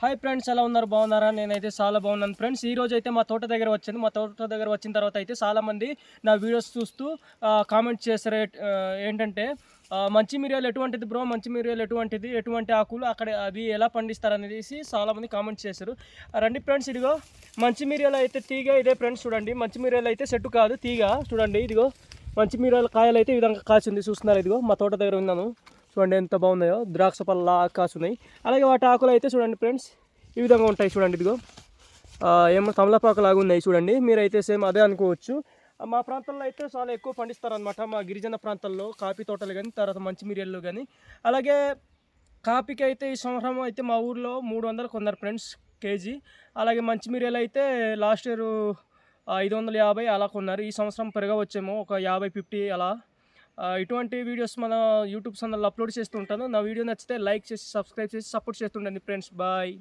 Hi friends, ఎలా ఉన్నారు? బాగున్నారా? నేనైతే చాలా బాగున్నాను ఫ్రెండ్స్. ఈ రోజు అయితే మా తోట దగ్గర వచ్చాను. మా తోట దగ్గర వచ్చిన తర్వాత అయితే చాలామంది నా వీడియోస్ చూస్తూ కామెంట్ చేశారు. ఏంటంటే మంచి మిరియాలు ఎటువంటిది బ్రో, మంచి మిరియాలు ఎటువంటిది, ఎటువంటి ఆకులు అక్కడ అవి ఎలా పండిస్తారు అనేసి చాలామంది కామెంట్ చేశారు. రండి ఫ్రెండ్స్, ఇదిగో మంచి మిరియాలు అయితే తీగ ఇదే ఫ్రెండ్స్. చూడండి, మంచి మిరియాలు అయితే చెట్టు కాదు తీగ. చూడండి, ఇదిగో మంచి మిరియాల కాయలు అయితే ఈ విధంగా కాసింది చూస్తున్నారు. ఇదిగో మా తోట దగ్గర ఉన్నాను. చూడండి ఎంత బాగున్నాయో, ద్రాక్ష పళ్ళ కాసున్నాయి. అలాగే వాటి ఆకులు అయితే చూడండి ఫ్రెండ్స్, ఈ విధంగా ఉంటాయి. చూడండి, ఇదిగో ఏమో తమలపాకు లాగా ఉన్నాయి. చూడండి, మీరైతే సేమ్ అదే అనుకోవచ్చు. మా ప్రాంతంలో అయితే చాలా ఎక్కువ పండిస్తారనమాట. మా గిరిజన ప్రాంతాల్లో కాఫీ తోటలు కానీ, తర్వాత మంచి మిరియలు కానీ. అలాగే కాఫీకి అయితే ఈ సంవత్సరం అయితే మా ఊర్లో 300 కొన్నారు ఫ్రెండ్స్ కేజీ. అలాగే మంచి మిరియాలు అయితే లాస్ట్ ఇయర్ 550 అలా కొన్నారు. ఈ సంవత్సరం పెరగవచ్చేమో ఒక 50-50 అలా. ఇటువంటి వీడియోస్ మన యూట్యూబ్ ఛానల్లో అప్లోడ్ చేస్తూ ఉంటాను. నా వీడియో నచ్చితే లైక్ చేసి, సబ్స్క్రైబ్ చేసి సపోర్ట్ చేస్తుండండి ఫ్రెండ్స్. బాయ్.